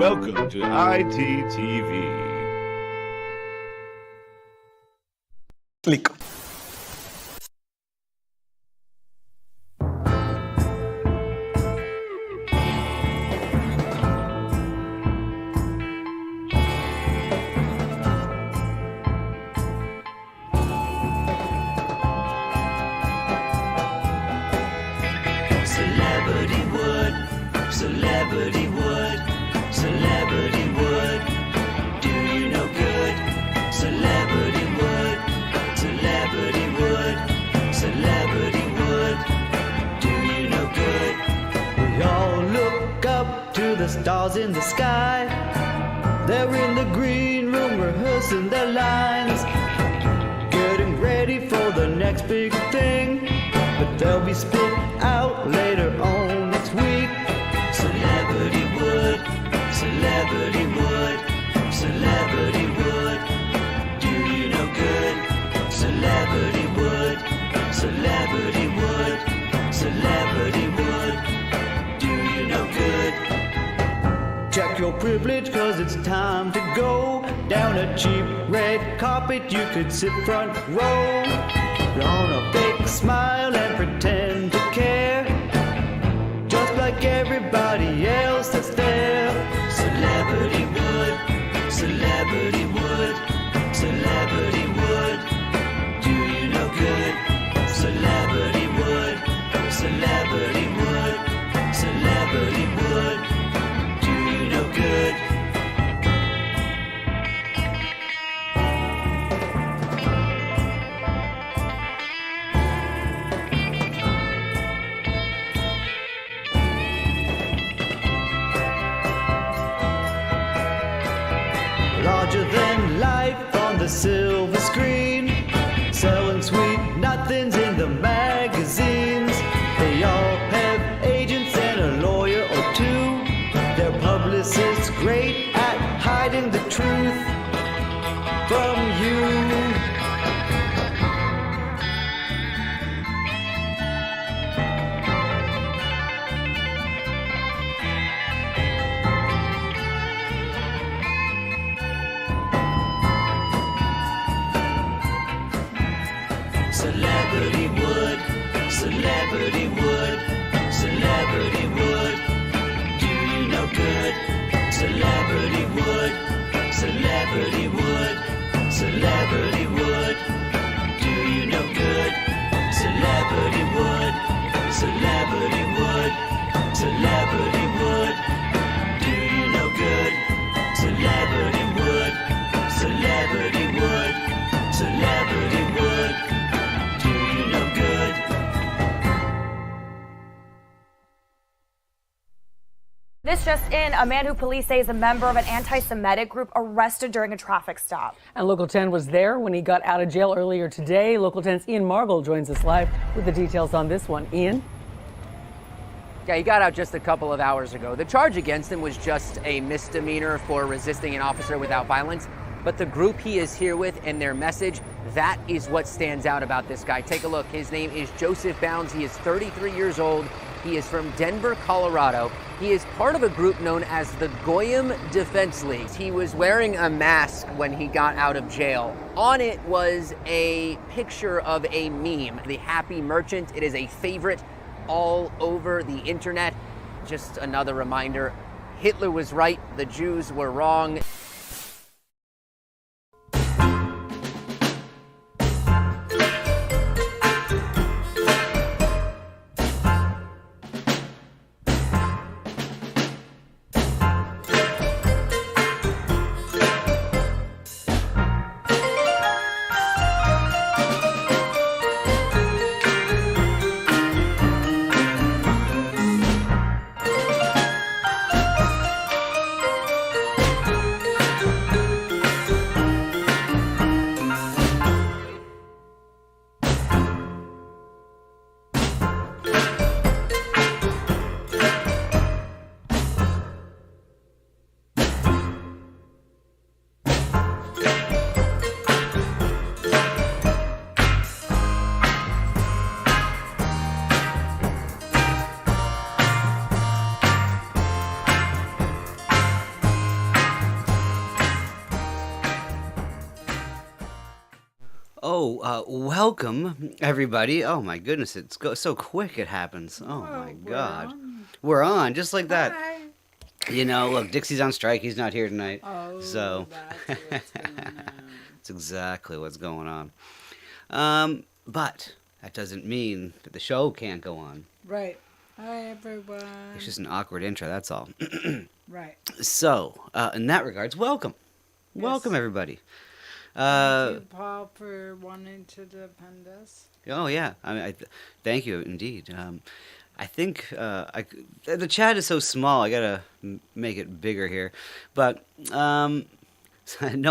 Welcome to ITTV. Click. Celebrity would, celebrity would, celebrity would do you no good. Celebrity would, celebrity would, celebrity would do you no good. We all look up to the stars in the sky. They're in the green room rehearsing their lines, getting ready for the next big thing. But they'll be spit out later on next week. Celebrity would, celebrity would, celebrity would do you no good. Celebrity would, celebrity would, celebrity would do you no good. Check your privilege, cause it's time to go. Down a cheap red carpet, you could sit front row. Put on a fake smile and pretend to care, just like everybody else that's there. Celebrity would, celebrity would, celebrity would do you no good. Celebrity would, celebrity would, celebrity would do you no good. Larger than life on the silver screen, selling sweet nothings in the magazines. They all have agents and a lawyer or two. Their publicists great at hiding the truth from you. Celebrity would, celebrity would, celebrity would do you no good. Celebrity would, celebrity would, celebrity would do you no good. Celebrity would, celebrity would, celebrity would do you no good. Celebrity would, celebrity would, celebrity would do you no good. This just in, a man who police say is a member of an anti-Semitic group arrested during a traffic stop. And Local 10 was there when he got out of jail earlier today. Local 10's Ian Margle joins us live with the details on this one. Ian? Yeah, he got out just a couple of hours ago. The charge against him was just a misdemeanor for resisting an officer without violence. But the group he is here with and their message, that is what stands out about this guy. Take a look. His name is Joseph Bounds. He is 33 years old. He is from Denver, Colorado. He is part of a group known as the Goyim Defense League. He was wearing a mask when he got out of jail. On it was a picture of a meme, the Happy Merchant. It is a favorite all over the internet. Just another reminder, Hitler was right, the Jews were wrong. So, welcome everybody. Oh my goodness, it's so quick it happens. Oh my God. We're on just like that. You know, look, Dixie's on strike. He's not here tonight. So That's what's going on. that's exactly what's going on. But that doesn't mean that the show can't go on. Right. Hi, everyone. It's just an awkward intro, that's all. Right. So, in that regards, welcome. Welcome, everybody. Thank you, Paul, for wanting to defend us. Oh, yeah. I mean, thank you, indeed. I think the chat is so small, I gotta make it bigger here. But no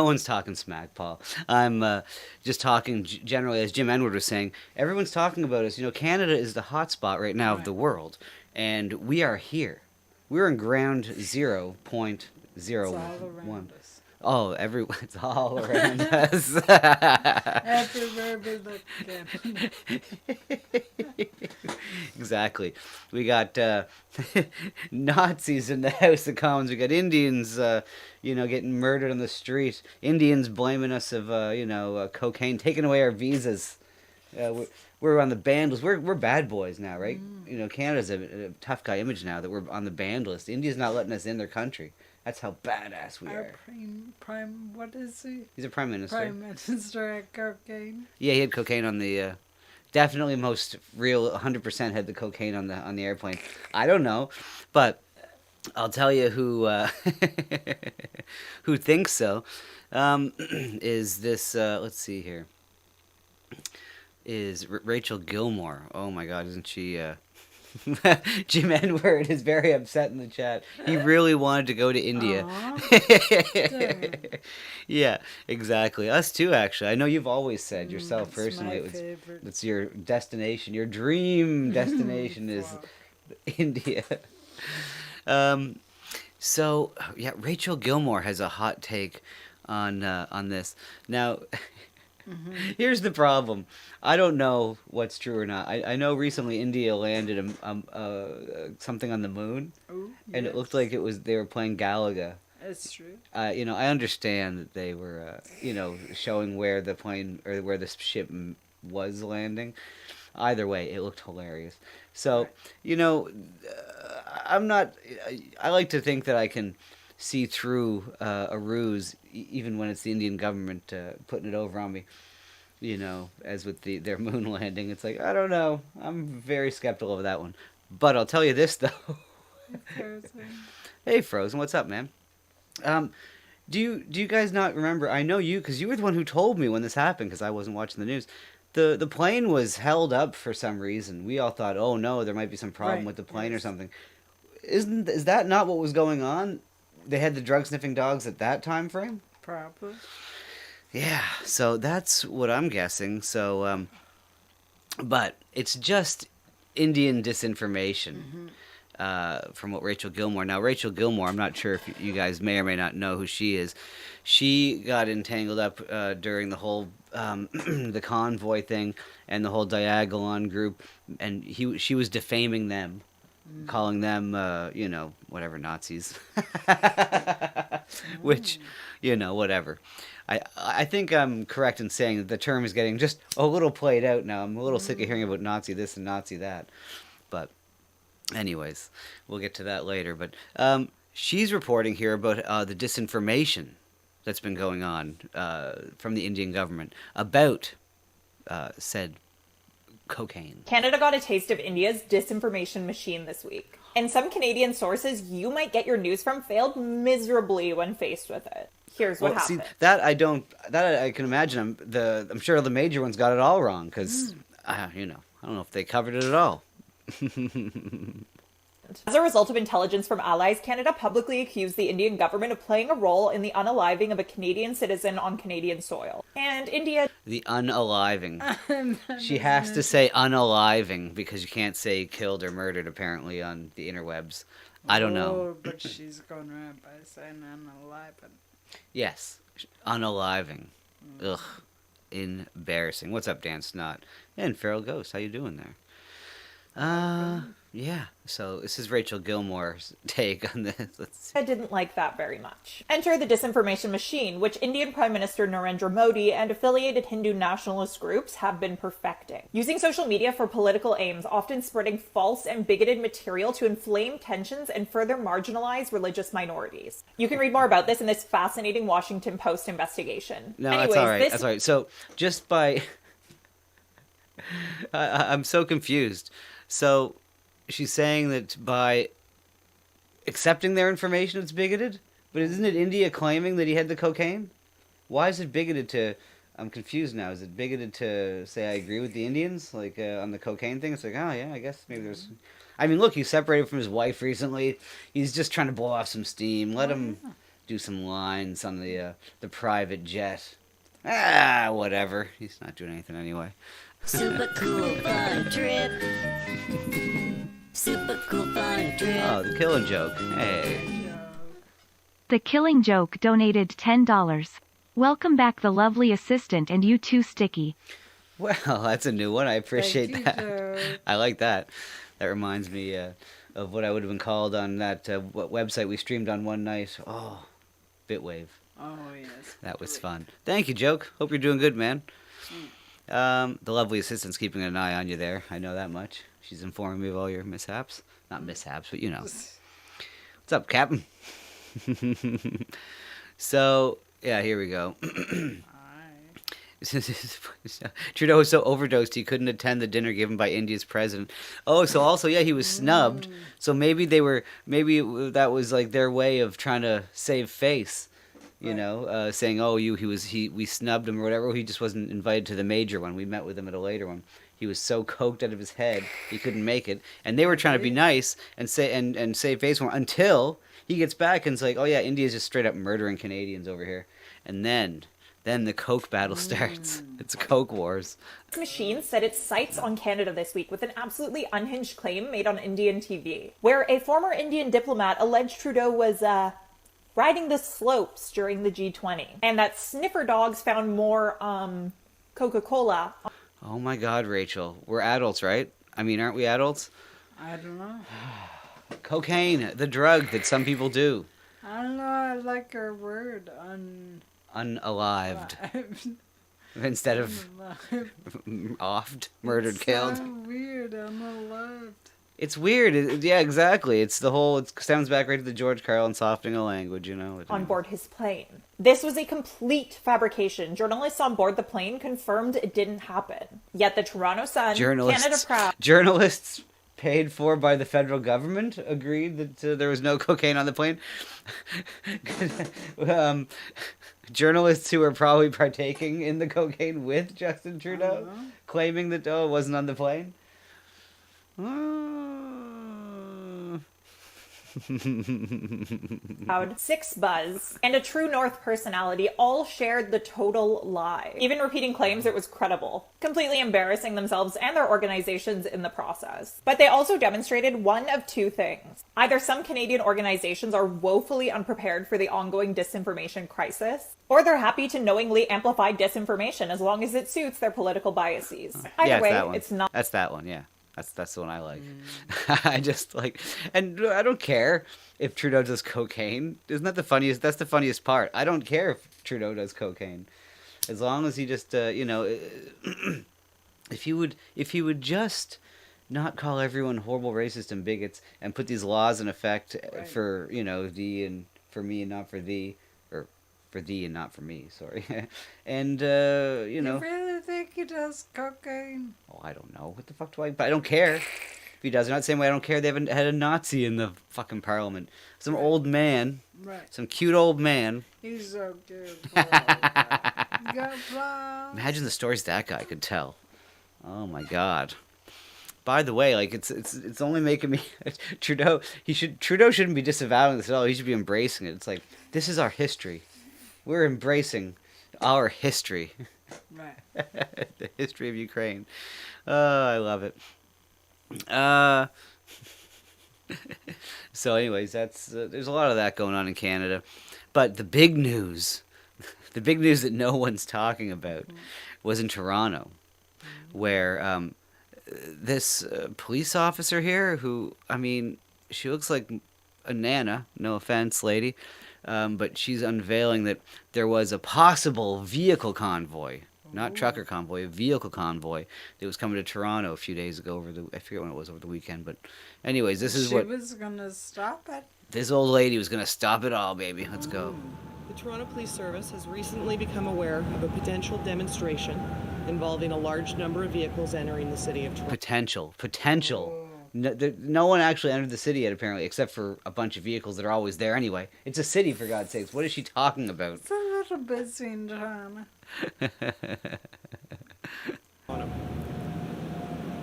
one's talking smack, Paul. I'm just talking generally, as Jim Enward was saying. Everyone's talking about us. You know, Canada is the hot spot right now of the world, and we are here. We're in ground 0.01. It's all around us. Oh, it's all around us. Everywhere we look, Exactly. We got Nazis in the House of Commons. We got Indians, getting murdered on the street. Indians blaming us of, cocaine, taking away our visas. We're on the banned list. We're bad boys now, right? You know, Canada's a tough guy image now that we're on the banned list. India's not letting us in their country. That's how badass we are. prime, what is he? He's a prime minister. Prime minister had cocaine. Yeah, he had cocaine on the. Definitely most real. 100% had the cocaine on the airplane. I don't know, but I'll tell you who who thinks so. Is this? Let's see here. Is Rachel Gilmore? Oh my God, isn't she? Jim Enward is very upset in the chat. He really wanted to go to India. Yeah, exactly. Us too, actually. I know you've always said yourself personally. It's your destination. Your dream destination is India. So yeah, Rachel Gilmore has a hot take on this. Now, here's the problem. I don't know what's true or not. I know recently India landed something on the moon, and it looked like they were playing Galaga. That's true. I understand that they were, showing where the plane or where the ship was landing. Either way, it looked hilarious. So, I'm not. I like to think that I can see through a ruse, even when it's the Indian government putting it over on me. As with their moon landing, it's like, I don't know. I'm very skeptical of that one. But I'll tell you this, though. Hey, Frozen, what's up, man? Do you guys not remember? I know you, because you were the one who told me when this happened, because I wasn't watching the news. The plane was held up for some reason. We all thought, oh no, there might be some problem with the plane or something. Is that not what was going on? They had the drug-sniffing dogs at that time frame? Probably. Yeah, so that's what I'm guessing. So, but it's just Indian disinformation from what Rachel Gilmore. Now, Rachel Gilmore, I'm not sure if you guys may or may not know who she is. She got entangled up during the whole the convoy thing and the whole Diagolon group, and she was defaming them, calling them, whatever, Nazis, which, whatever. I think I'm correct in saying that the term is getting just a little played out now. I'm a little sick of hearing about Nazi this and Nazi that. But anyways, we'll get to that later. But she's reporting here about the disinformation that's been going on from the Indian government about said cocaine. Canada got a taste of India's disinformation machine this week. And some Canadian sources you might get your news from failed miserably when faced with it. Here's what happened. See, that I can imagine. I'm sure the major ones got it all wrong because, I don't know if they covered it at all. As a result of intelligence from allies, Canada publicly accused the Indian government of playing a role in the unaliving of a Canadian citizen on Canadian soil. And India... The unaliving. She has to say unaliving because you can't say killed or murdered, apparently, on the interwebs. I don't know. But she's going right by saying unaliving. Yes, unaliving. Ugh, embarrassing. What's up, Dan Snot? And Feral Ghost, how you doing there? Yeah. So this is Rachel Gilmore's take on this. Let's see. I didn't like that very much. Enter the disinformation machine, which Indian Prime Minister Narendra Modi and affiliated Hindu nationalist groups have been perfecting. Using social media for political aims, often spreading false and bigoted material to inflame tensions and further marginalize religious minorities. You can read more about this in this fascinating Washington Post investigation. No, Anyways, that's all right. That's all right. So just by... I'm so confused. So she's saying that by accepting their information it's bigoted? But isn't it India claiming that he had the cocaine? Why is it bigoted to... I'm confused now. Is it bigoted to say I agree with the Indians? Like, on the cocaine thing? It's like, oh, yeah, I guess maybe there's... I mean, look, he's separated from his wife recently. He's just trying to blow off some steam. Let him do some lines on the private jet. Whatever. He's not doing anything anyway. Super cool fun trip. Super cool fun trip. Oh, the Killing Joke. Hey. The Killing Joke donated $10. Welcome back, the lovely assistant, and you too, Sticky. Well, that's a new one. I appreciate Thank you, that. Joe. I like that. That reminds me of what I would have been called on that website we streamed on one night. Oh, Bitwave. Oh, yes. That was fun. Thank you, Joke. Hope you're doing good, man. The lovely assistant's keeping an eye on you there. I know that much. She's informing me of all your mishaps. Not mishaps, but you know. What's up, Captain? So, yeah, here we go. Trudeau was so overdosed he couldn't attend the dinner given by India's president. Oh, so also, yeah, he was snubbed. So maybe that was like their way of trying to save face. You know, saying, "Oh, we snubbed him or whatever." He just wasn't invited to the major one. We met with him at a later one. He was so coked out of his head he couldn't make it, and they were trying to be nice and say and save face for him until he gets back and it's like, "Oh yeah, India's just straight up murdering Canadians over here," and then the coke battle starts. It's coke wars. This machine set its sights on Canada this week with an absolutely unhinged claim made on Indian TV, where a former Indian diplomat alleged Trudeau was riding the slopes during the G20, and that sniffer dogs found more Coca-Cola. Oh my God, Rachel, we're adults, right? I mean, aren't we adults? I don't know. Cocaine, the drug that some people do. I don't know. I like our word Unalived. Instead of offed, murdered, it's killed. So weird. Unalived. It's weird. Yeah, exactly. It's the whole... It sounds back right to the George Carlin softening of language, you know. On board his plane. This was a complete fabrication. Journalists on board the plane confirmed it didn't happen. Yet the Toronto Sun, Canada Proud... Journalists paid for by the federal government agreed that there was no cocaine on the plane. Journalists who were probably partaking in the cocaine with Justin Trudeau, claiming that, it wasn't on the plane. Six Buzz, and a True North personality all shared the total lie, even repeating claims it was credible, completely embarrassing themselves and their organizations in the process. But they also demonstrated one of two things. Either some Canadian organizations are woefully unprepared for the ongoing disinformation crisis, or they're happy to knowingly amplify disinformation as long as it suits their political biases. Either way, it's not... That's that one, yeah. That's the one I like. I just like, and I don't care if Trudeau does cocaine. Isn't that the funniest? That's the funniest part. I don't care if Trudeau does cocaine, as long as he just, if he would just not call everyone horrible racist and bigots and put these laws in effect for thee and for me and not for thee, or for thee and not for me. Sorry, and You really think he does cocaine? Oh, I don't know. What the fuck do I... But I don't care if he does. Not the same way I don't care they haven't had a Nazi in the fucking parliament. Some old man. Right. Some cute old man. He's so cute. Got Imagine the stories that guy could tell. Oh my God. By the way, like it's only making me Trudeau shouldn't be disavowing this at all. He should be embracing it. It's like, this is our history. We're embracing our history. Right. The history of Ukraine. I love it. So anyways, that's there's a lot of that going on in Canada. But the big news that no one's talking about was in Toronto, where this police officer here who, I mean, she looks like a nana, no offense, lady, but she's unveiling that there was a possible vehicle convoy, not trucker convoy, a vehicle convoy that was coming to Toronto a few days ago I forget when it was, over the weekend, but anyways, this is she what... She was going to stop it. This old lady was going to stop it all, baby. Let's go. The Toronto Police Service has recently become aware of a potential demonstration involving a large number of vehicles entering the city of Toronto. Potential. No one actually entered the city yet, apparently, except for a bunch of vehicles that are always there anyway. It's a city, for God's sakes. What is she talking about? It's a little busy in Toronto.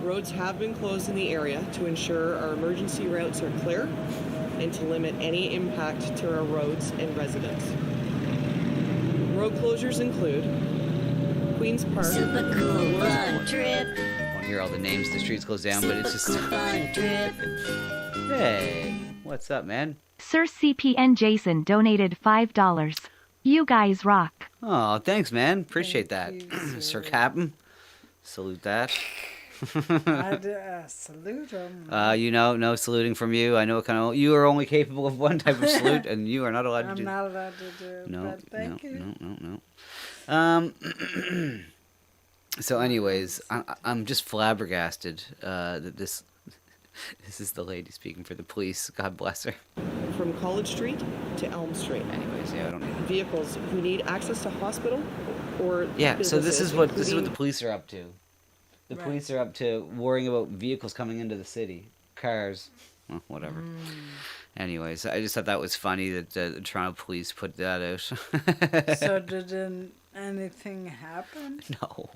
Roads have been closed in the area to ensure our emergency routes are clear and to limit any impact to our roads and residents. Road closures include Queen's Park. Super cool fun trip. I won't hear all the names the streets closed down, but it's just... Super cool fun trip. Hey, what's up, man? Sir CPN Jason donated $5. You guys rock. Oh, thanks, man. Appreciate that. Sir Captain. Salute that. I'd salute him. No saluting from you. I know you are only capable of one type of salute, and you are not allowed to do. I'm not allowed to do it. No, but thank you. No. So, anyways, I'm just flabbergasted that this is the lady speaking for the police. God bless her. From College Street to Elm Street. Anyways, yeah, I don't need vehicles who need access to hospital or yeah. So this is what the police are up to. The Right. police are up to worrying about vehicles coming into the city, cars, well, whatever. Anyways, I just thought that was funny that the Toronto police put that out. So did anything happen? No.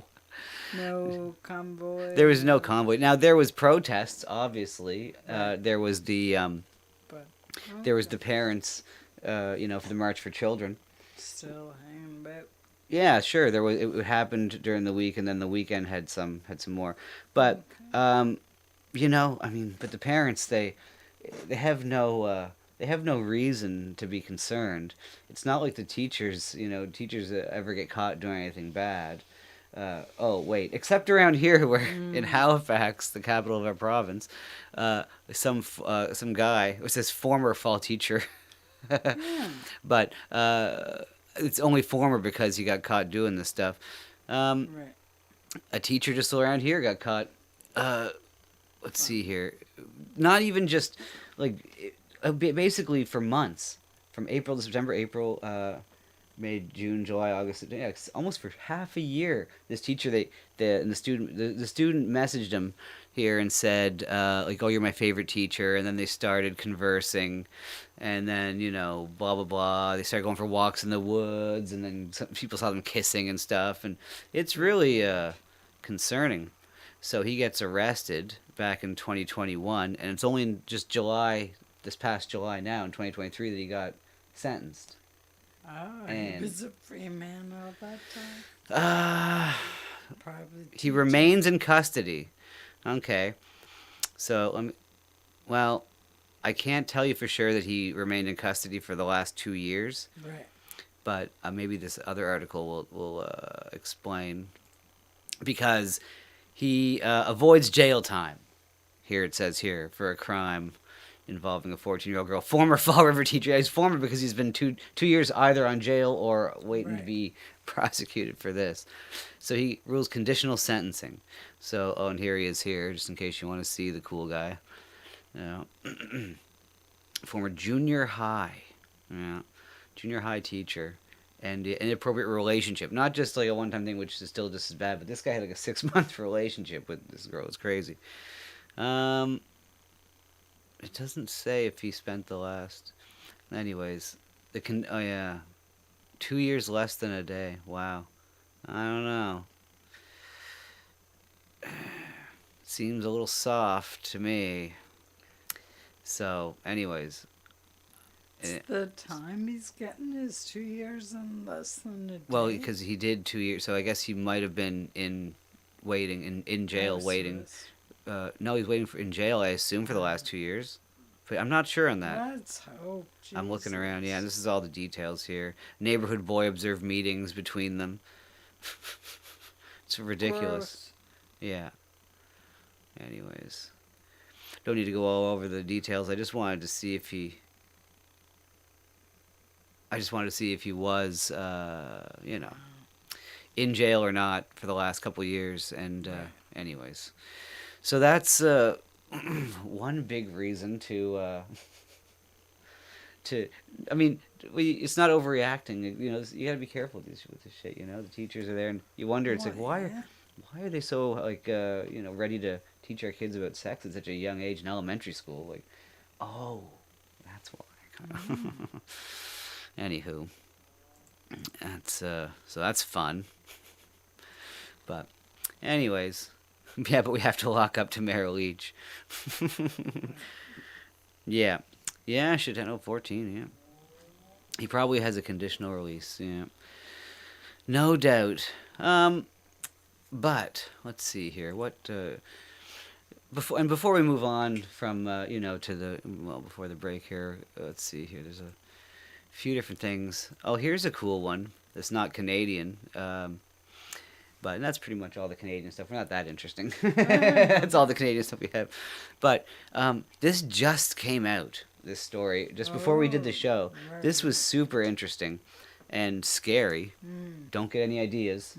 No convoy? There was no convoy. Now, there was protests, obviously. There was the there was the parents, for the March for Children. Still hanging about. Yeah, sure. It happened during the week, and then the weekend had some more. But but the parents they have no reason to be concerned. It's not like the teachers ever get caught doing anything bad. Except around here, where in Halifax, the capital of our province, some guy, it says former fall teacher, but it's only former because he got caught doing this stuff. Right. A teacher just around here got caught. Let's see here, not even just basically for months, from April to September, May, June, July, August, it's almost for half a year. This teacher, the student messaged him here and said, oh, you're my favorite teacher. And then they started conversing, and then, blah, blah, blah. They started going for walks in the woods, and then some people saw them kissing and stuff. And it's really concerning. So he gets arrested back in 2021, and it's only in just this past July now, in 2023, that he got sentenced. Oh, and he was a free man all that time? Probably. He remains in custody. Okay. So, I can't tell you for sure that he remained in custody for the last 2 years. Right. But maybe this other article will explain. Because he avoids jail time. Here it says here, for a crime involving a 14-year-old girl. Former Fall River teacher. He's former because he's been two years either on jail or waiting to be prosecuted for this. So he rules conditional sentencing. So, and here he is here, just in case you want to see the cool guy. Former junior high. Junior high teacher. And an inappropriate relationship. Not just a one-time thing, which is still just as bad, but this guy had a 6-month relationship with this girl. It's crazy. It doesn't say if he spent the last... Anyways, 2 years less than a day. Wow. I don't know. Seems a little soft to me. So, anyways. The time he's getting is 2 years and less than a day. Well, because he did 2 years, so I guess he might have been in jail waiting. No, he's waiting in jail, I assume, for the last 2 years. But I'm not sure on that. Let's hope. Jesus. I'm looking around. Yeah, this is all the details here. Neighborhood boy observed meetings between them. It's ridiculous. Gross. Yeah. anyways, don't need to go all over the details. I just wanted to see if he was, you know, in jail or not for the last couple of years. And anyways, so that's one big reason to I mean, it's not overreacting. You know, you got to be careful with this shit. You know, the teachers are there, and you wonder, it's like, why are they so like you know, ready to teach our kids about sex at such a young age in elementary school? Like, oh, that's why. Anywho, that's so that's fun. But anyways, yeah, but we have to lock up Tamara Leach. Yeah. Yeah, should have 14, yeah. He probably has a conditional release, yeah. No doubt. But let's see here. What before we move on from you know, to the before the break here, let's see here. There's a few different things. Oh, here's a cool one. It's not Canadian. But that's pretty much all the Canadian stuff. We're not that interesting. That's all the Canadian stuff we have. But this just came out, this story, just before we did the show. Right. This was super interesting and scary. Don't get any ideas.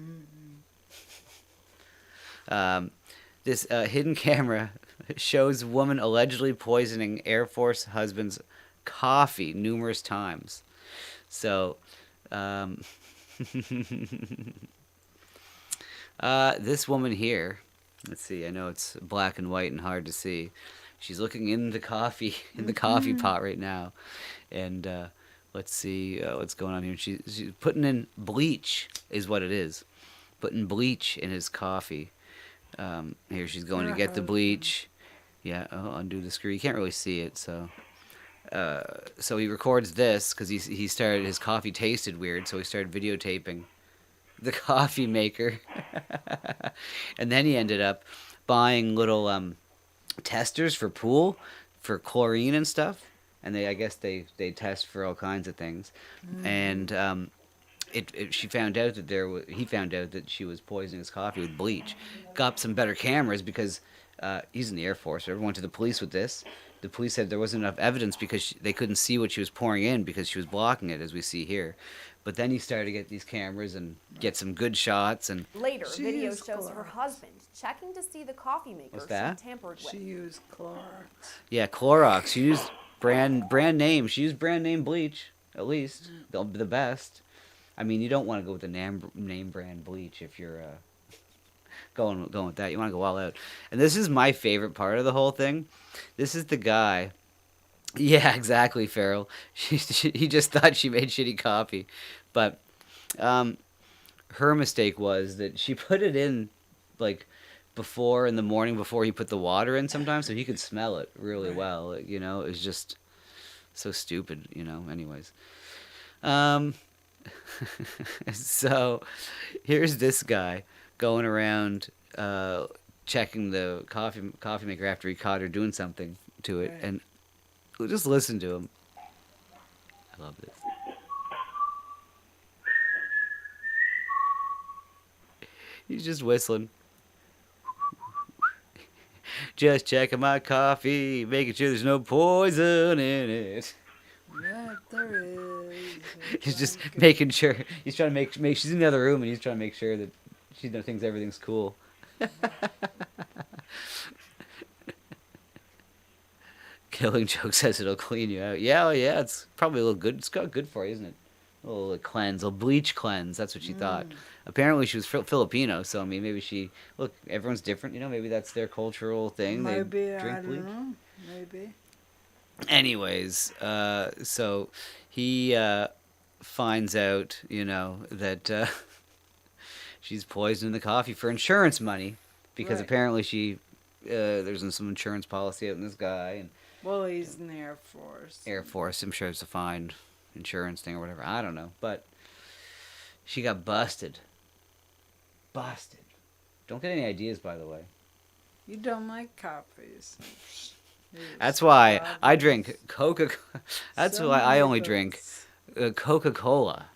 This hidden camera shows woman allegedly poisoning Air Force husband's coffee numerous times. So... this woman here, let's see, I know it's black and white and hard to see. She's looking in the coffee, coffee pot right now. And let's see what's going on here. She's putting in bleach, is what it is. Putting bleach in his coffee. Here she's going to get the bleach. Yeah, undo the screw. You can't really see it, so... so he records this, because he started, his coffee tasted weird, so he started videotaping the coffee maker. And then he ended up buying little testers for pool for chlorine and stuff, and I guess they test for all kinds of things. And she found out that he found out that she was poisoning his coffee with bleach. Got some better cameras because he's in the Air Force. Everyone went to the police with this. The police said there wasn't enough evidence because they couldn't see what she was pouring in because she was blocking it, as we see here. But then he started to get these cameras and get some good shots. And later, video shows her husband checking to see the coffee maker she tampered with. She used Clorox. Yeah, Clorox. She used brand name. She used brand name bleach, at least the best. I mean, you don't want to go with the name brand bleach if you're going with that. You want to go all out. And this is my favorite part of the whole thing. This is the guy. Yeah, exactly, Farrell. He just thought she made shitty coffee. But her mistake was that she put it in, like, in the morning before he put the water in sometimes, so he could smell it really well. You know, it was just so stupid, you know, anyways. So here's this guy going around checking the coffee maker after he caught her doing something to it. And just listen to him. I love this. He's just whistling. Just checking my coffee, making sure there's no poison in it. Yeah, there is. He's just making sure. He's trying to make. She's in the other room, and he's trying to make sure that she thinks everything's cool. Killing Joke says it'll clean you out. Yeah, yeah, it's probably a little good. It's got good for you, isn't it? A little cleanse, a bleach cleanse. That's what she thought. Apparently, she was Filipino, so I mean, maybe everyone's different, you know. Maybe that's their cultural thing. Maybe they drink bleach. I don't know. Maybe. Anyways, so he finds out, you know, that she's poisoning the coffee for insurance money because apparently there's some insurance policy out in this guy. And well, he's in the Air Force. Air Force, I'm sure it's a fine insurance thing or whatever. I don't know, but she got busted. Busted. Don't get any ideas, by the way. You don't like coffees. That's why I drink Coca. That's why I only drink Coca-Cola.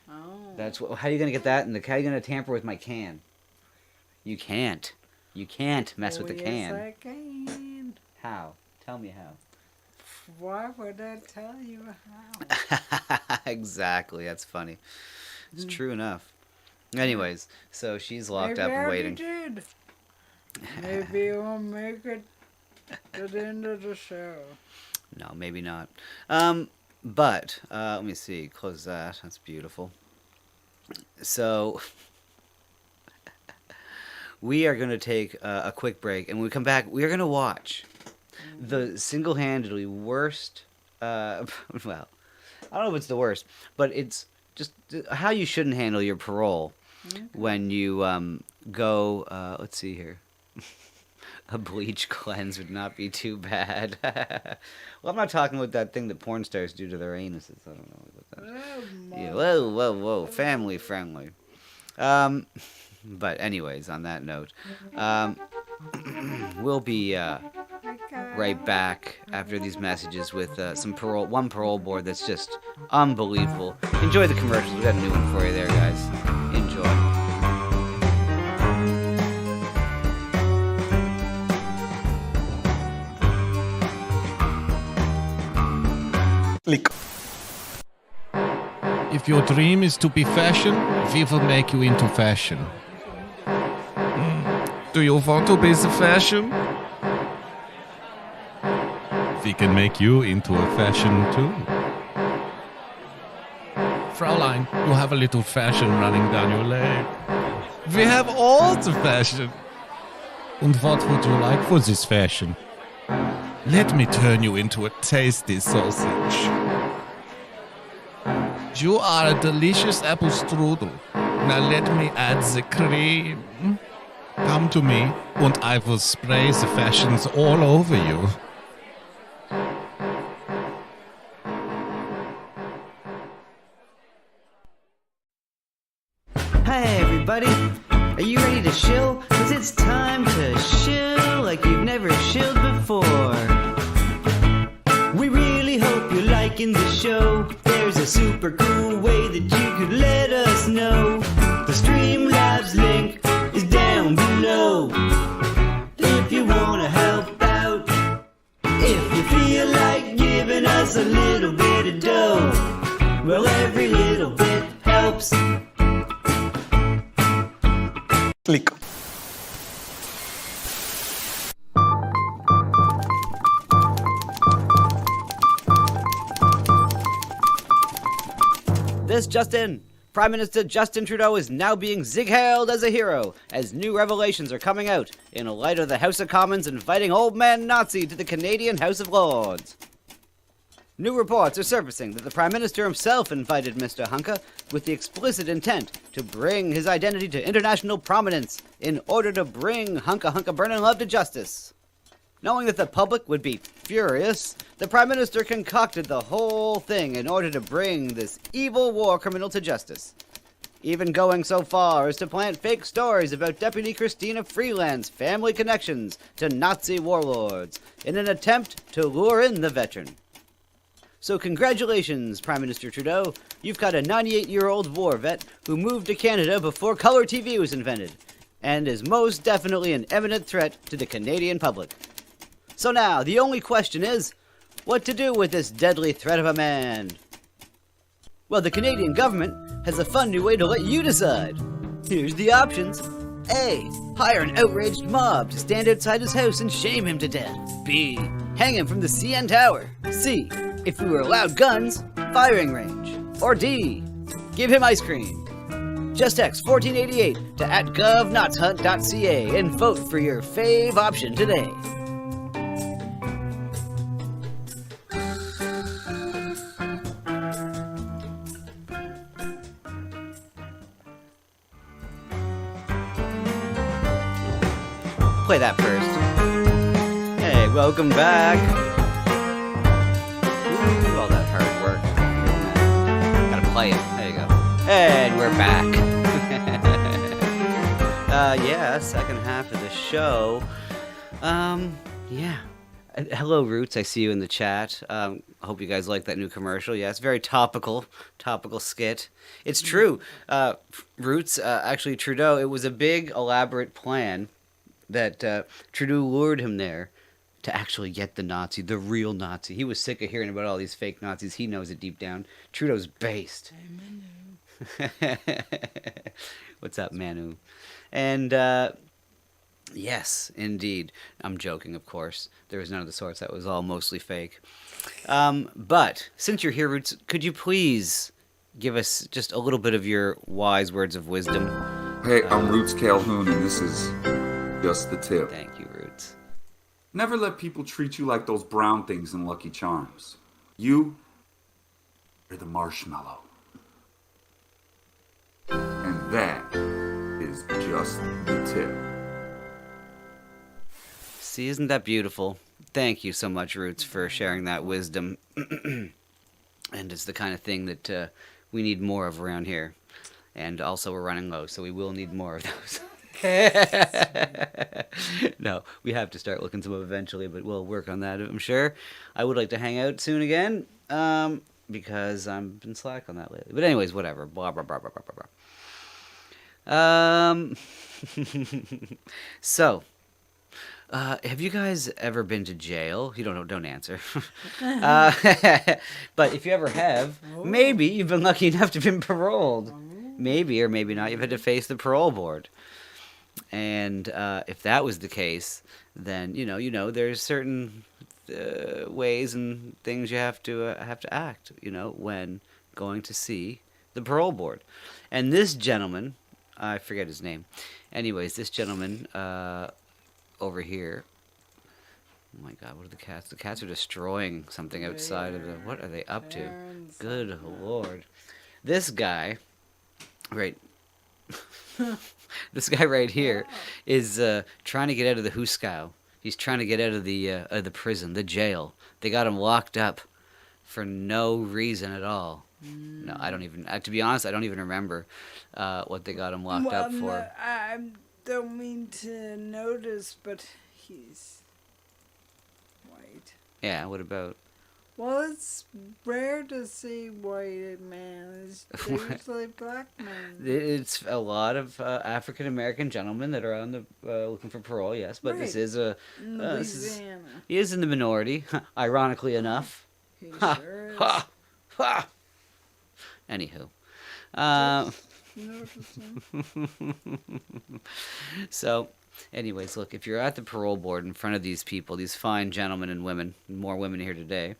Oh. That's how are you gonna get that? How are you gonna tamper with my can? You can't. You can't mess with the Yes, can. I can. How? Tell me how. Why would I tell you how? Exactly. That's funny. It's true enough. Anyways, so she's locked Maybe up I and already waiting. did. Maybe we'll make it to the end of the show. No, maybe not. But let me see. Close that. That's beautiful. So we are going to take a quick break, and when we come back, we are going to watch the single-handedly worst. Well, I don't know if it's the worst, but it's just how you shouldn't handle your parole when you go. Let's see here. A bleach cleanse would not be too bad. Well, I'm not talking about that thing that porn stars do to their anuses. I don't know what that is. Yeah, whoa. Family friendly. But anyways, on that note, we'll be right back after these messages with one parole board that's just unbelievable. Enjoy the commercials. We got a new one for you there, guys. Enjoy. Click. If your dream is to be fashion, we will make you into fashion. Do you want to be the fashion? We can make you into a fashion too. Fraulein, you have a little fashion running down your leg. We have all the fashion. And what would you like for this fashion? Let me turn you into a tasty sausage. You are a delicious apple strudel. Now let me add the cream. Come to me, and I will spray the fashions all over you. Hi everybody, are you ready to shill? 'Cause it's time to shill like you've never shilled before. We really hope you're liking the show. There's a super cool way that you could let us know. The Streamlabs link is down below. If you wanna help out, if you feel like giving us a little bit of dough, well every little bit helps. Click. This just in. Prime Minister Justin Trudeau is now being zig-hailed as a hero as new revelations are coming out in light of the House of Commons inviting old man Nazi to the Canadian House of Lords. New reports are surfacing that the Prime Minister himself invited Mr. Hunka with the explicit intent to bring his identity to international prominence in order to bring Hunka Burnin' Love to justice. Knowing that the public would be furious, the Prime Minister concocted the whole thing in order to bring this evil war criminal to justice. Even going so far as to plant fake stories about Deputy Christina Freeland's family connections to Nazi warlords in an attempt to lure in the veteran. So congratulations, Prime Minister Trudeau. You've got a 98-year-old war vet who moved to Canada before color TV was invented, and is most definitely an imminent threat to the Canadian public. So now, the only question is, what to do with this deadly threat of a man? Well, the Canadian government has a fun new way to let you decide. Here's the options. A. Hire an outraged mob to stand outside his house and shame him to death. B. Hang him from the CN Tower. C. If we were allowed guns, firing range. Or D. Give him ice cream. Just text 1488 to @govnotshunt.ca and vote for your fave option today. Play that first. Hey, welcome back. Ooh, all that hard work. Gotta play it. There you go. And we're back. Yeah, second half of the show. Yeah. Hello, Roots. I see you in the chat. I hope you guys like that new commercial. Yeah, it's very topical skit. It's true. Roots, actually, Trudeau, it was a big, elaborate plan that Trudeau lured him there to actually get the Nazi, the real Nazi. He was sick of hearing about all these fake Nazis. He knows it deep down. Trudeau's based. What's up, Manu? And yes, indeed. I'm joking, of course. There was none of the sorts. That was all mostly fake. But since you're here, Roots, could you please give us just a little bit of your wise words of wisdom? Hey, I'm Roots Calhoun, and this is Just the Tip. Thank you, Roots. Never let people treat you like those brown things in Lucky Charms. You are the marshmallow. And that is just the tip. See, isn't that beautiful? Thank you so much, Roots, for sharing that wisdom. And it's the kind of thing that we need more of around here. And also we're running low, so we will need more of those. No, we have to start looking some up eventually, but we'll work on that, I'm sure. I would like to hang out soon again, because I've been slack on that lately. But anyways, whatever. Blah, blah, blah, blah, blah, blah. So, have you guys ever been to jail? You don't know, don't answer. But if you ever have, maybe you've been lucky enough to have been paroled. Maybe or maybe not, you've had to face the parole board. And if that was the case, then you know, there's certain ways and things you have to act, when going to see the parole board. And this gentleman, I forget his name. Anyways, this gentleman over here. Oh my God, what are the cats? The cats are destroying something outside of the. What are they up to? Good Lord, this guy, right. This guy right here is trying to get out of the Huskow. He's trying to get out of the prison, the jail. They got him locked up for no reason at all. No, I don't even. To be honest, I don't even remember what they got him locked up for. No, I don't mean to notice, but he's white. Yeah. What about? Well, it's rare to see white men. It's usually black men. It's a lot of African American gentlemen that are on the looking for parole. Yes, but this is a Louisiana. he is in the minority, ironically enough. He sure is. Ha, ha. Anywho, so. Anyways, look, if you're at the parole board in front of these people, these fine gentlemen and women, more women here today,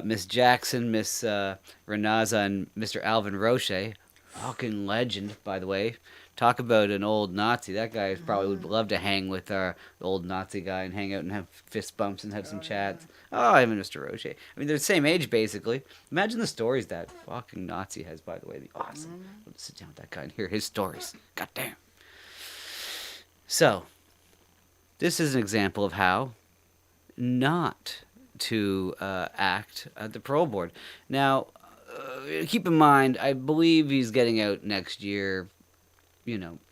Miss Jackson, Miss Renaza, and Mr. Alvin Roche, fucking legend, by the way. Talk about an old Nazi. That guy probably would love to hang with our old Nazi guy and hang out and have fist bumps and have some chats. Oh, him and Mr. Roche. I mean, they're the same age, basically. Imagine the stories that fucking Nazi has, by the way. Awesome. Let's sit down with that guy and hear his stories. God damn. So, this is an example of how not to act at the parole board. Now, keep in mind, I believe he's getting out next year,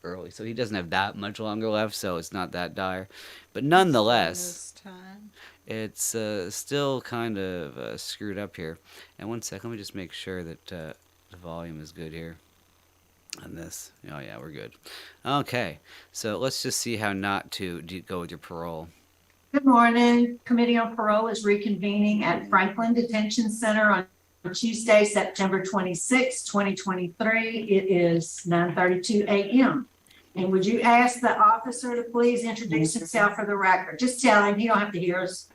early. So he doesn't have that much longer left, so it's not that dire. But nonetheless, it's still kind of screwed up here. And one sec, let me just make sure that the volume is good here. On this. Oh, yeah, we're good. Okay, so let's just see how not to go with your parole. Good morning. Committee on Parole is reconvening at Franklin Detention Center on Tuesday, September 26, 2023. It is 9:32 a.m. And would you ask the officer to please introduce himself for the record? Just tell him, he don't have to hear us.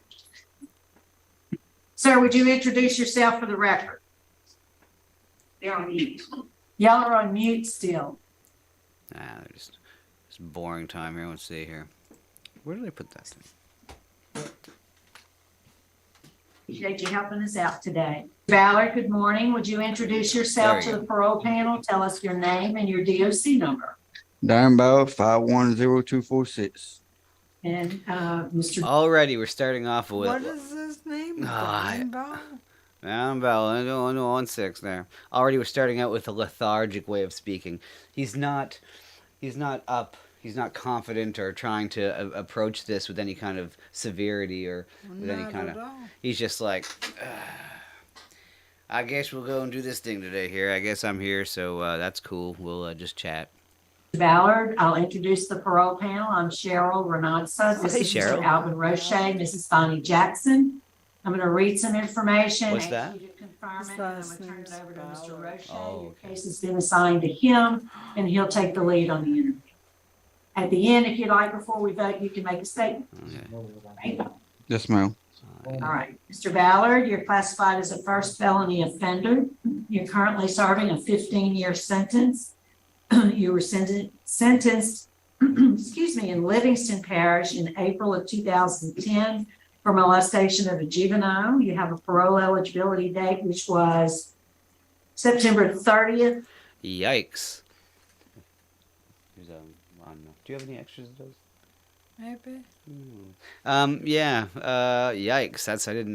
Sir, would you introduce yourself for the record? They're on mute. Y'all are on mute still. They're just boring time here. Let's see here. Where did I put that thing? Appreciate you helping us out today. Valor, good morning. Would you introduce yourself to the parole panel? Tell us your name and your DOC number. Darren Bell, 510246. And Mr. Already, we're starting off with. What is his name? Darren Bell? I'm Bell, 16 there. Already we're starting out with a lethargic way of speaking. He's not up. He's not confident or trying to approach this with any kind of severity or with any kind of. He's just like, I guess we'll go and do this thing today here. I guess I'm here, so that's cool. We'll just chat. Ballard, I'll introduce the parole panel. I'm Cheryl Renatza. This Hey, is Cheryl. Mr. Alvin Roche, Mrs. Bonnie Jackson. I'm going to read some information. What's ask that? you to confirm it, and I'm going to turn it over to Mr. Roche. Oh, Your case has been assigned to him, and he'll take the lead on the interview. At the end, if you'd like, before we vote, you can make a statement. Okay. Right? Yes, ma'am. All right. Mr. Ballard, you're classified as a first felony offender. You're currently serving a 15-year sentence. You were sentenced, excuse me, in Livingston Parish in April of 2010 for molestation of a juvenile. You have a parole eligibility date, which was September 30th. Yikes. Here's, I don't know. Do you have any extras of those? Maybe. Yeah. Yikes.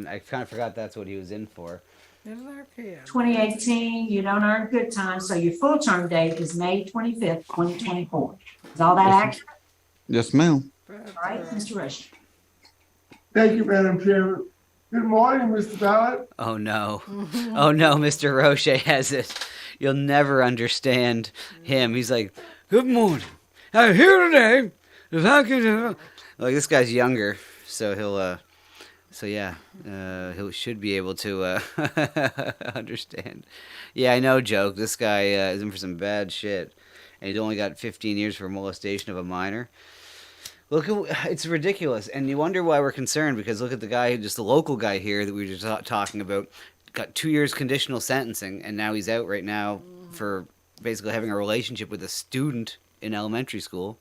I kind of forgot that's what he was in for. 2018, you don't earn good time, so your full term date is May 25th, 2024. Is all that accurate? Yes, ma'am. All right, Mr. Rush. Thank you, Madam Chairman. Good morning, Mr. Ballard. Oh no. Oh no, Mr. Roche has it. You'll never understand him. He's like, good morning. I'm here today. If I could, like, this guy's younger, so he should be able to understand. Yeah, I know, joke. This guy is in for some bad shit, and he's only got 15 years for molestation of a minor. Look, it's ridiculous, and you wonder why we're concerned, because look at the guy, just the local guy here that we were just talking about, got 2 years conditional sentencing, and now he's out right now for basically having a relationship with a student in elementary school.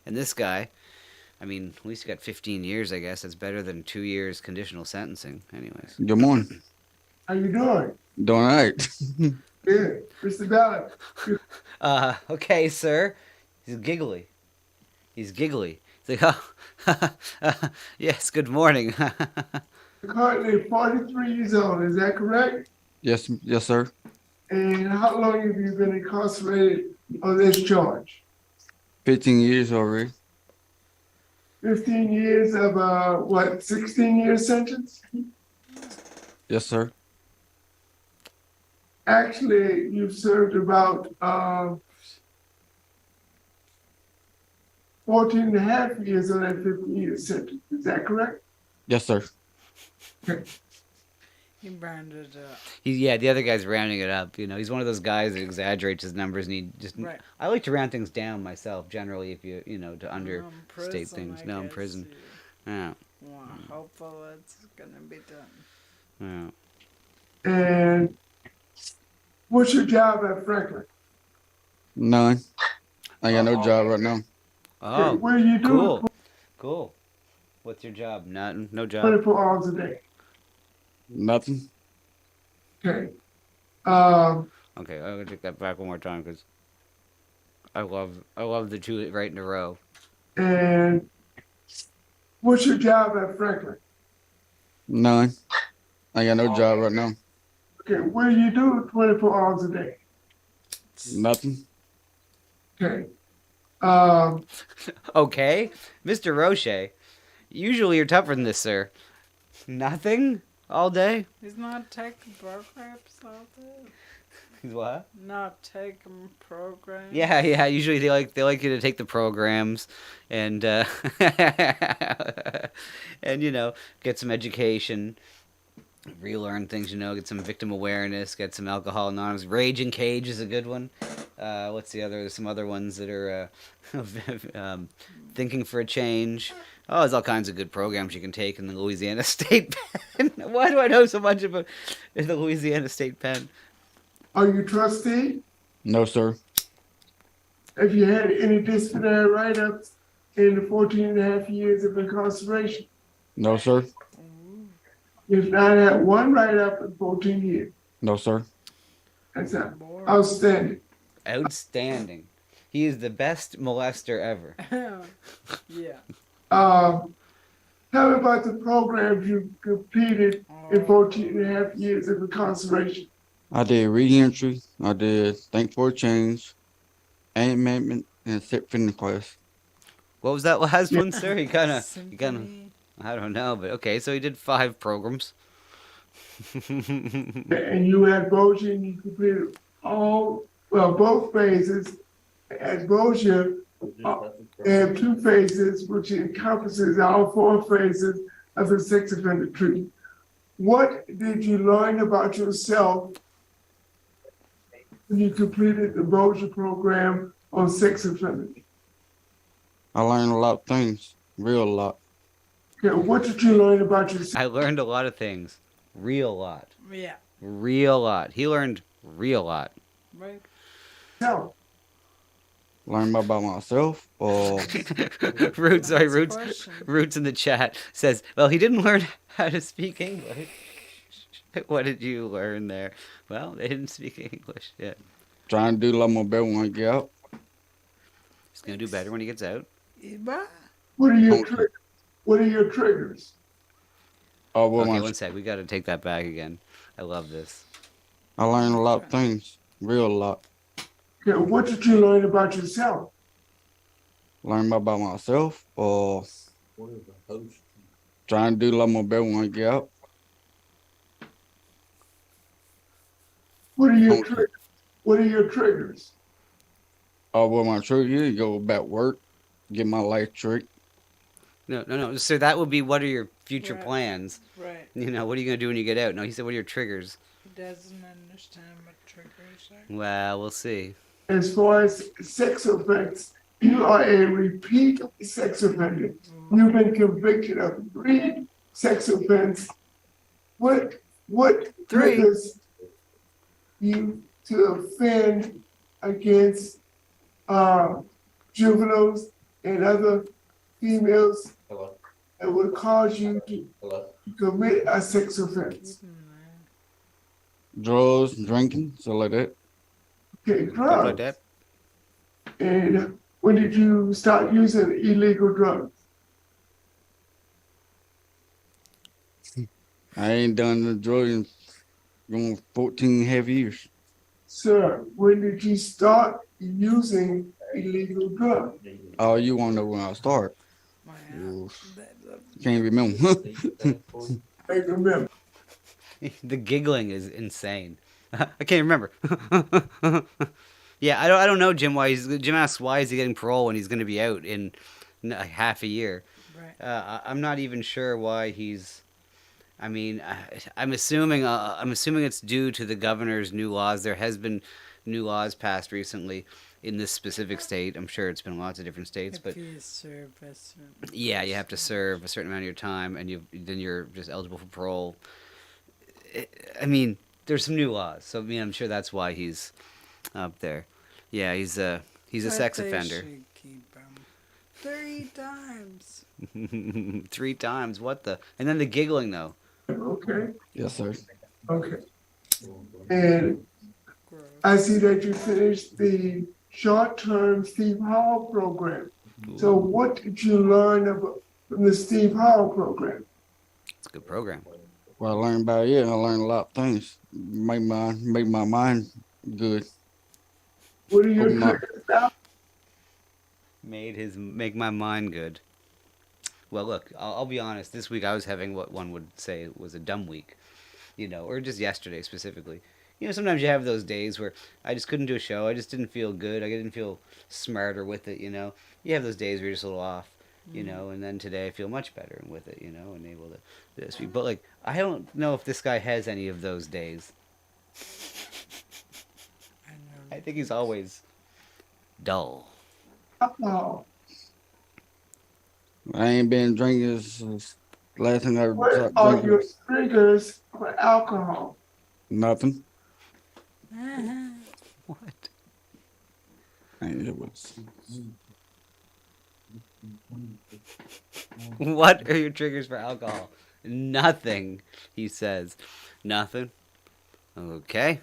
And this guy, I mean, at least he got 15 years, I guess. That's better than 2 years conditional sentencing, anyways. Good morning. How you doing? Doing all right. Good. Mr. Ballard. Okay, sir. He's giggly. He's like, oh, yes, good morning. You're currently 43 years old, is that correct? Yes, sir. And how long have you been incarcerated on this charge? 15 years already. 15 years of 16-year sentence? Yes, sir. Actually, you've served about 14 and a half years on that 15-year sentence. Is that correct? Yes, sir. He rounded it up. The other guy's rounding it up. You know, he's one of those guys that exagerates his numbers, and he just. Right. I like to round things down myself, generally, if to understate things. No, in prison. Yeah. Well, hopefully it's gonna be done. Yeah. And what's your job at Franklin? None. I got no job right now. Oh, what do you do? Cool. What's your job? Nothing. No job. 24 hours a day. Nothing. Okay. Okay, I'm gonna take that back one more time because I love the two right in a row. And what's your job at Franklin? None. I got no job right now. Okay, what do you do 24 hours a day? Nothing. Okay. Okay, Mr. Roche. Usually you're tougher than this, sir. Nothing all day. He's not taking programs all day. He's what? Not taking programs. Yeah. Usually they like you to take the programs, and and get some education, relearn things. Get some victim awareness, get some Alcohol Anonymous. Raging Cage is a good one. What's the other? There's some other ones that are Thinking for a Change. Oh, there's all kinds of good programs you can take in the Louisiana State Pen. Why do I know so much about the Louisiana State Pen? Are you trustee? No, sir. Have you had any disciplinary write-ups in the 14 and a half years of incarceration? No, sir. You've not had one write-up in 14 years. No, sir. That's outstanding. Outstanding. He is the best molester ever. Yeah. Tell me about the programs you completed in 14 and a half years of incarceration. I did reentry. I did Think for a Change, Aim Amendment, and Set Fitness class. What was that last one, sir? You kind of, I don't know, but okay. So he did 5 programs. And you had both, and you completed both phases exposure have two phases, which encompasses all four phases of the sex offender treatment. What did you learn about yourself when you completed the Bossier program on sex offenders? I learned a lot of things, real lot. Okay, what did you learn about yourself? I learned a lot of things. Real lot. Yeah. Real lot. He learned real lot. Right. No. Learn about myself or Roots in the chat says, well, he didn't learn how to speak English. What did you learn there? Well, they didn't speak English yet. trying to do a lot more better when I get out. He's gonna do better when he gets out. What are your What are your triggers? Oh, well, Okay, one sec. We gotta take that back again. I love this. I learned a lot of things, real lot. Okay, what did you learn about yourself? Learn about myself or trying to do a lot more better when I get out. What are your What are your triggers? Oh, well, my trigger is go about work, get my life trick. No. So that would be, what are your future Right. plans? Right. You know, what are you gonna do when you get out? No, he said, what are your triggers? He doesn't understand what triggers are. Well, we'll see. As far as sex offense, you are a repeat sex offender. You've been convicted of 3 sex offenses. What triggers you to offend against juveniles and other females that would cause you to commit a sex offense? Drugs, drinking, stuff like that. Okay, Stuff drugs. like that. And when did you start using illegal drugs? I ain't done the drug in going 14 and a half years. Sir, when did you start using illegal drugs? Oh, you want to know when I start? Can't remember. I remember. The giggling is insane. I can't remember. Yeah, I don't know, Jim. Jim asks why is he getting parole when he's going to be out in half a year. Right. I'm not even sure why he's. I mean, I'm assuming it's due to the governor's new laws. There has been new laws passed recently in this specific state. I'm sure it's been in lots of different states, but you serve a certain yeah, you have to serve a certain amount of your time, and then you're just eligible for parole. I mean, there's some new laws, so I mean, I'm sure that's why he's up there. Yeah, he's a sex offender. Keep him 3 times. 3 times. What the? And then the giggling though. Okay. Yes, sir. Okay. And I see that you finished the short-term Steve Hall program. So what did you learn about from the Steve Hall program? It's a good program. Well, I learned about it. I learned a lot of things. Make my mind good. What are your triggers now? Make my mind good. Well, look, I'll be honest. This week I was having what one would say was a dumb week, or just yesterday specifically. Sometimes you have those days where I just couldn't do a show. I just didn't feel good. I didn't feel smarter with it. You have those days where you're just a little off. And then today I feel much better with it. And able to speak. But I don't know if this guy has any of those days. I think he's always dull. Oh. I ain't been drinking since last time I What stopped are drinking. your triggers for alcohol? Nothing. What? It was. What are your triggers for alcohol? Nothing, he says. Nothing? Okay.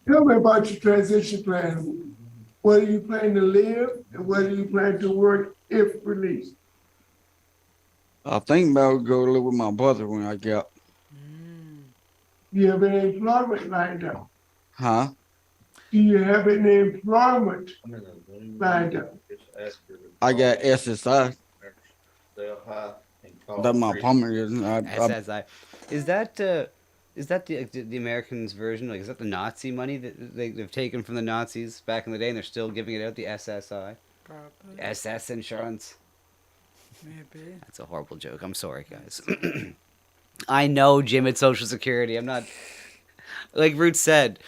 Tell me about your transition plan. Where do you plan to live and where do you plan to work if released? I think about go live with my brother when I get out. Do you have any employment lined up? Huh? Do you have any employment lined up? I got SSI. That's my apartment. SSI. Is that Is that the Americans' version? Like, is that the Nazi money that they've taken from the Nazis back in the day, and they're still giving it out? The SSI, Probably. SS insurance. Maybe. That's a horrible joke. I'm sorry, guys. I know, Jim. It's Social Security. I'm not. Like Root said.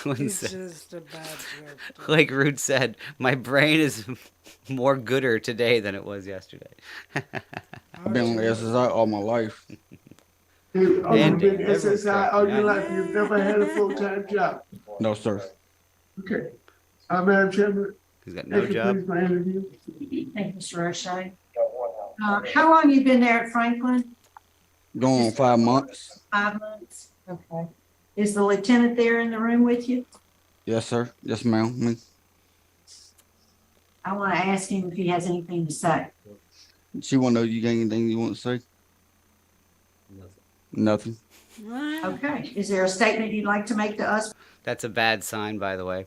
It's just a bad joke. Like Root said, my brain is more gooder today than it was yesterday. I've been on the SSI all my life. You've And been everyone's SSI all your correct. life. You've never had a full-time job. No, sir. Okay. Madam Chairman. He's got no thank you, job. please, for my interview. Thank you, Mr. O'Shea. How long you been there at Franklin? Going on 5 months. 5 months? Okay. Is the lieutenant there in the room with you? Yes, sir. Yes, ma'am. Me. I want to ask him if he has anything to say. She want to know you got anything you want to say? Nothing. Okay. Is there a statement you'd like to make to us? That's a bad sign, by the way.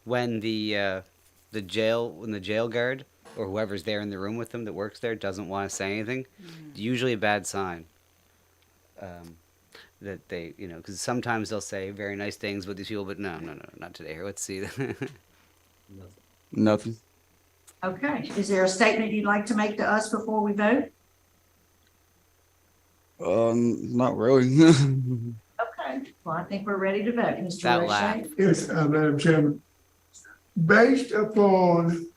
When the jail guard or whoever's there in the room with them that works there doesn't want to say anything, usually a bad sign. That they, because sometimes they'll say very nice things with these people, but no, not today. Here, let's see. Nothing. Okay. Is there a statement you'd like to make to us before we vote? Not really. Okay. Well, I think we're ready to vote. Mr. That O'Shea? laugh. Yes, Madam Chairman. Based upon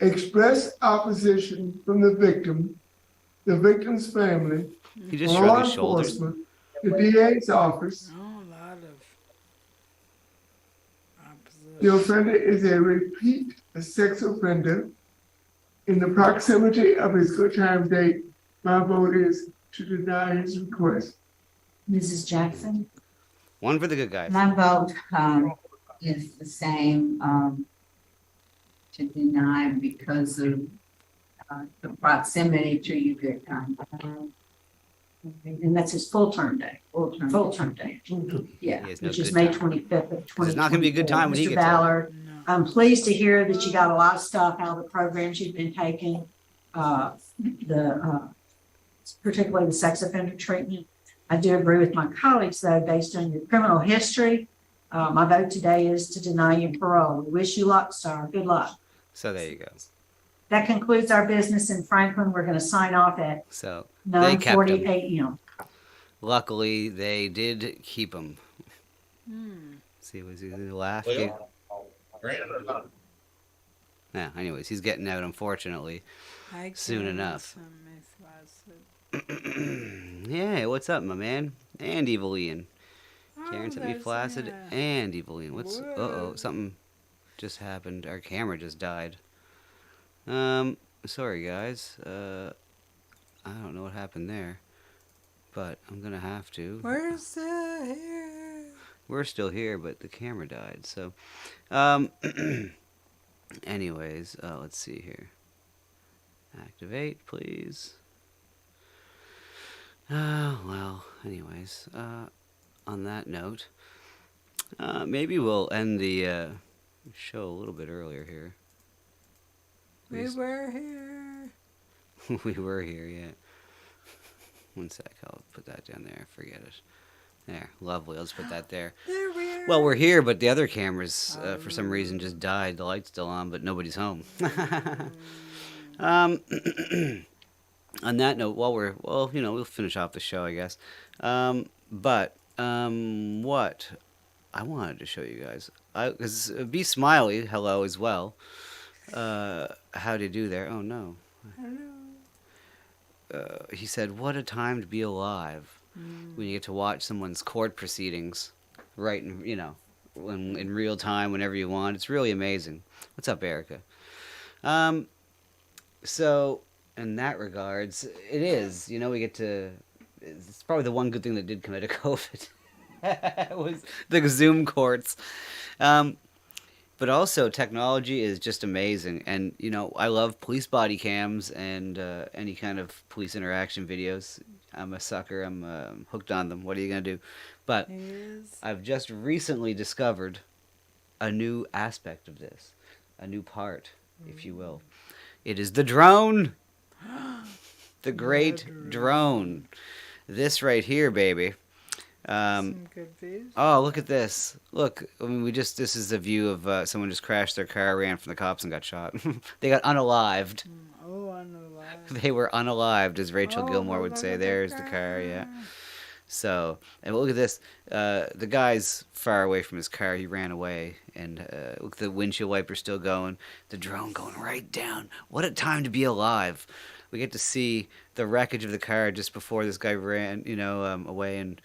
express opposition from the victim's family, He just law shrugged his shoulders. enforcement, the DA's office, Oh, a lot of the offender is a repeat sex offender. In the proximity of his good time date, my vote is to deny his request. Mrs. Jackson? One for the good guys. My vote is the same, to deny because of the proximity to your good time. And that's his full-term day. Full-term day. Yeah, He has no which is good May time. 25th of 2024. It's not going to be a good time when he Mr. gets out. Ballard, I'm pleased to hear that you got a lot of stuff out of the programs you've been taking, particularly the sex offender treatment. I do agree with my colleagues, though, based on your criminal history. My vote today is to deny you parole. We wish you luck, sir. Good luck. So there you go. That concludes our business in Franklin. We're going to sign off at So they kept 9:40 him. a.m. Luckily, they did keep him. See, was he gonna laugh? Yeah. Anyways, he's getting out, unfortunately, soon enough. Yeah, what's up, my man? And Evil Ian. Karen sent me flaccid and Evil Ian. What's? Uh-oh, something just happened. Our camera just died. Sorry guys. I don't know what happened there, but I'm gonna have to. We're still here. We're still here, but the camera died. So, anyways, let's see here. Activate, please. Well, anyways, on that note, maybe we'll end the show a little bit earlier here. We were here. We were here, yeah. One sec, I'll put that down there. Forget it. There, lovely. I'll just put that there. There we are. Well, we're here, but the other cameras, for some reason, just died. The light's still on, but nobody's home. On that note, we'll finish off the show, I guess. But what I wanted to show you guys, because Be Smiley, hello as well. How'd you do there? Oh no. Hello. He said, "What a time to be alive when you get to watch someone's court proceedings, right? In real time, whenever you want. It's really amazing." What's up, Erica? So, in that regards, it is. We get to. It's probably the one good thing that did come out of COVID. Was the Zoom courts. But also, technology is just amazing. And, I love police body cams and any kind of police interaction videos. I'm a sucker. I'm hooked on them. What are you going to do? But I've just recently discovered a new aspect of this. A new part, if you will. It is the drone. The great drone. This right here, baby. Some good views. Oh, look at this. Look, I mean, this is a view of someone just crashed their car, ran from the cops, and got shot. They got unalived. Oh, unalived. They were unalived, as Rachel Oh, Gilmore would say. There's the car, yeah. So, and look at this. The guy's far away from his car. He ran away. And look, the windshield wiper's still going. The drone going right down. What a time to be alive. We get to see the wreckage of the car just before this guy ran, away and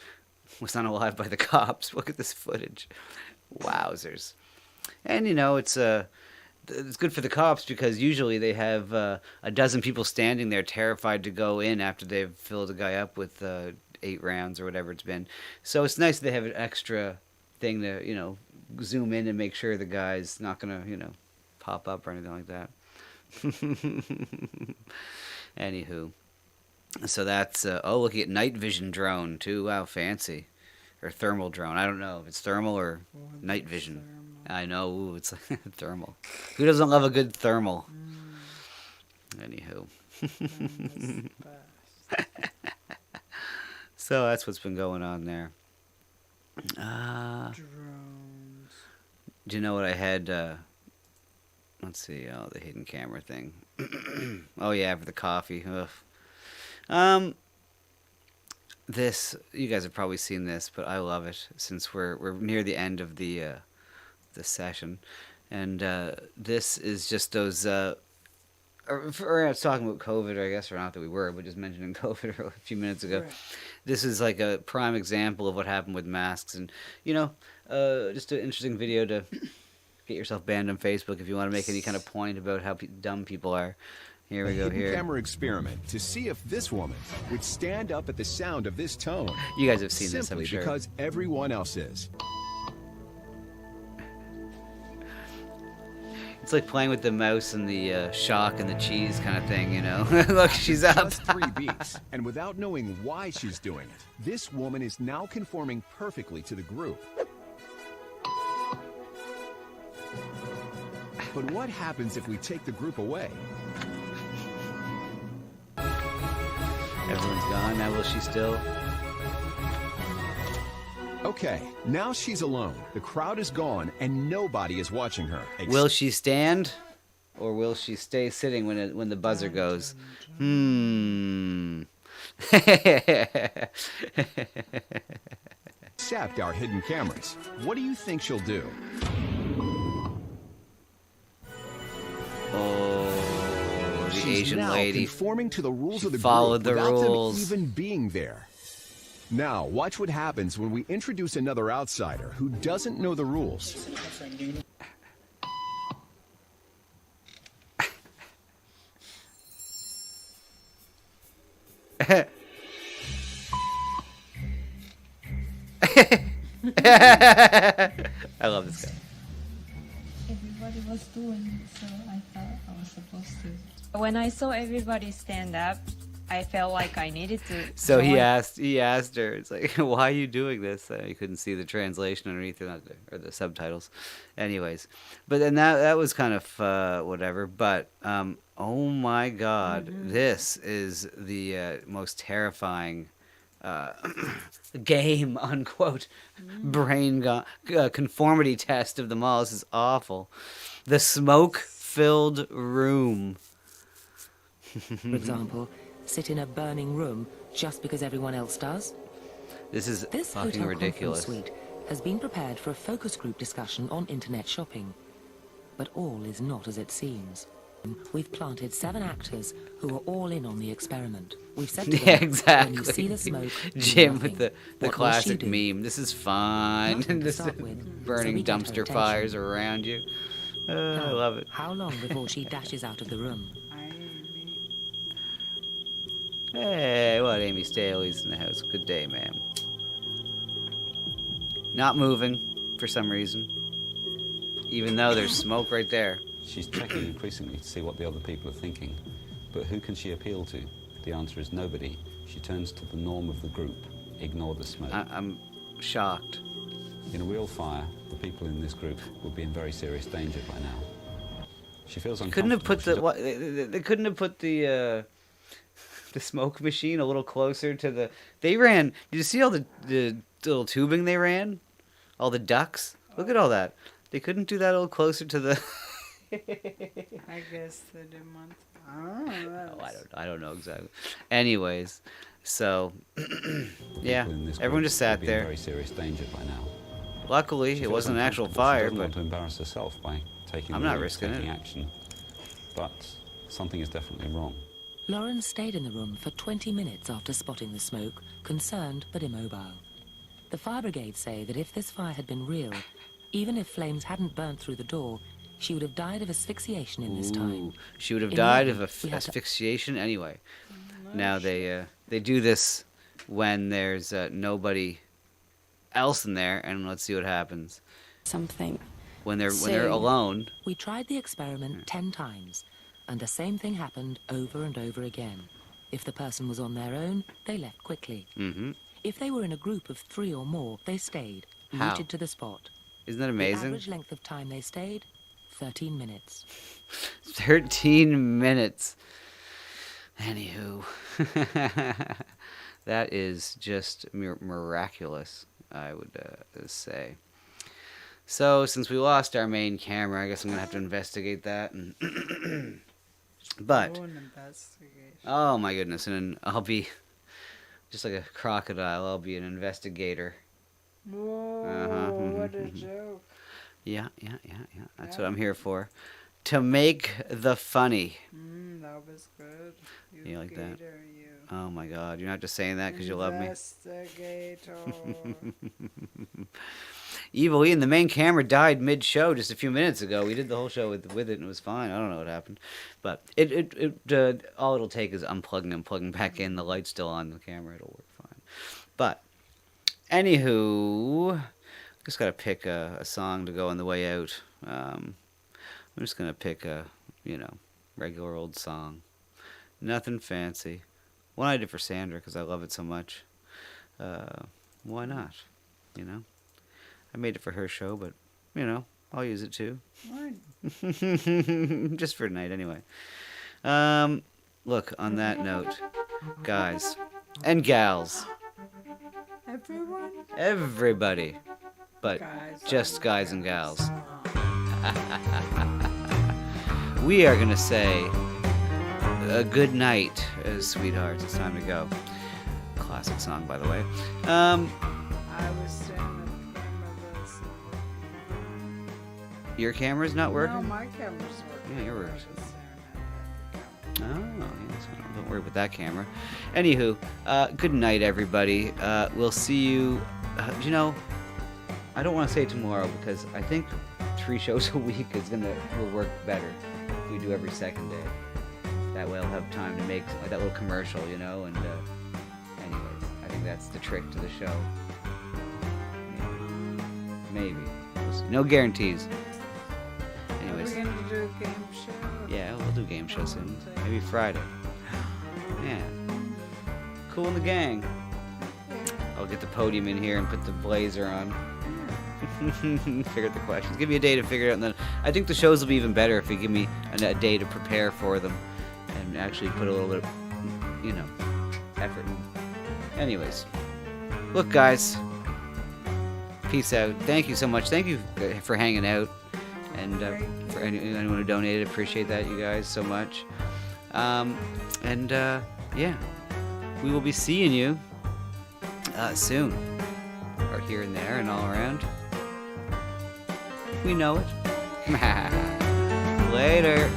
was unalived by the cops. Look at this footage. Wowzers. And, it's good for the cops because usually they have a dozen people standing there terrified to go in after they've filled a guy up with 8 rounds or whatever it's been. So it's nice they have an extra thing to, zoom in and make sure the guy's not going to, pop up or anything like that. Anywho. So that's, look at night vision drone too. Wow, fancy. Or thermal drone. I don't know if it's thermal or night vision. I know, ooh, it's like thermal. Who doesn't love a good thermal? Anywho. So that's what's been going on there. Drones. Do you know what I had? Let's see. Oh, the hidden camera thing. Oh yeah, for the coffee. Ugh. This, you guys have probably seen this, but I love it since we're near the end of the session, and this is just those. I was talking about COVID, I guess, or not that we were, but just mentioning COVID a few minutes ago. Right. This is like a prime example of what happened with masks, and just an interesting video to get yourself banned on Facebook if you want to make any kind of point about how dumb people are. Here we go. Here. Camera experiment to see if this woman would stand up at the sound of this tone. You guys have seen this, I'm sure. Simply because everyone else is. It's like playing with the mouse and the shock and the cheese kind of thing, Look, she's up. Just 3 beats, and without knowing why she's doing it, this woman is now conforming perfectly to the group. But what happens if we take the group away? Everyone's gone. Now will she still? Okay, now she's alone. The crowd is gone, and nobody is watching her. Will she stand, or will she stay sitting when the buzzer goes? Except our hidden cameras. What do you think she'll do? Oh, the She's Asian now lady. Conforming to the rules of the followed group the without rules. them even being there. Now, watch what happens when we introduce another outsider who doesn't know the rules. I love this guy. Everybody was doing it, so I thought I was supposed to. When I saw everybody stand up, I felt like I needed to. So he asked her, it's like, why are you doing this? You couldn't see the translation underneath it, or the subtitles. Anyways, but then that was kind of whatever. But oh my God, this is the most terrifying game, unquote, brain conformity test of them all. This is awful. The smoke-filled room. For example, sit in a burning room just because everyone else does? This is This fucking hotel ridiculous. conference suite has been prepared for a focus group discussion on internet shopping. But all is not as it seems. We've planted 7 actors who are all in on the experiment. We've said to them, Yeah, exactly. when you see the smoke, do Jim nothing. with the What will classic she do? meme. This is fine. Nothing to This start with, burning so we get her dumpster attention. fires around you. I Now, love it. How long before she dashes out of the room? Hey, what? Amy Staley's in the house. Good day, ma'am. Not moving for some reason. Even though there's smoke right there. She's checking increasingly to see what the other people are thinking. But who can she appeal to? The answer is nobody. She turns to the norm of the group. Ignore the smoke. I'm shocked. In a real fire, the people in this group would be in very serious danger by now. She feels Couldn't have put the uncomfortable. what? They couldn't have put the smoke machine a little closer to the. They ran. Did you see all the little tubing they ran, all the ducks. Look at all that. They couldn't do that a little closer to the. I guess they didn't want. I don't know exactly. Anyways, so yeah, everyone just sat In there. very serious danger by now. Luckily, She it feels wasn't an actual uncomfortable. She fire, doesn't but want to embarrass herself by taking. I'm the not lead, risking taking it. action. But something is definitely wrong. Lauren stayed in the room for 20 minutes after spotting the smoke, concerned but immobile. The fire brigade say that if this fire had been real, even if flames hadn't burnt through the door, she would have died of asphyxiation in this time. Ooh, she would have In died the end, of we had to- asphyxiation anyway. Now they do this when there's nobody else in there, and let's see what happens. Something. When they're alone. We tried the experiment 10 times, and the same thing happened over and over again. If the person was on their own, they left quickly. Mm-hmm. If they were in a group of 3 or more, they stayed, How? rooted to the spot. Isn't that The amazing? average length of time they stayed, 13 minutes. 13 minutes. Anywho, that is just miraculous, I would say. So, since we lost our main camera, I guess I'm gonna have to investigate that. And but, Oh, an investigation. oh my goodness, and I'll be just like a crocodile. I'll be an investigator. Whoa, what a joke. Yeah. That's what I'm here for. To make the funny. That was good. You like that? Gator, you. Oh my God! You're not just saying that because you love me. Investigator. Evil Ian, the main camera died mid-show just a few minutes ago. We did the whole show with it, and it was fine. I don't know what happened, but all it'll take is unplugging and plugging back in. The light's still on the camera; it'll work fine. But anywho, just gotta pick a song to go on the way out. I'm just gonna pick a regular old song, nothing fancy. One I did for Sandra because I love it so much. Why not? I made it for her show, but, I'll use it too. Why? Just for tonight, anyway. Look, on that note, guys and gals, Everyone? everybody, but Guys just guys and gals, we are going to say a good night, sweethearts. It's time to go. Classic song, by the way. I was staring at the camera this. Your camera's not working? No, my camera's working. Yeah, yours. I was staring Oh, yes. Don't worry about that camera. Anywho, good night, everybody. We'll see you. I don't want to say tomorrow because I think 3 shows a week will work better if we do every second day. That way I'll have time to make like that little commercial, and anyways, I think that's the trick to the show. Maybe. We'll see. No guarantees. Anyways. Are we going to do a game show? Yeah, we'll do a game show soon. Maybe Friday. Yeah. Cool in the gang. I'll get the podium in here and put the blazer on. Figure out the questions. Give me a day to figure it out, and then I think the shows will be even better if you give me a day to prepare for them and actually put a little bit of, effort in. Anyways, look, guys. Peace out. Thank you so much. Thank you for hanging out, and for anyone who donated. Appreciate that, you guys, so much. Yeah, we will be seeing you soon, or here and there and all around. We know it. Later.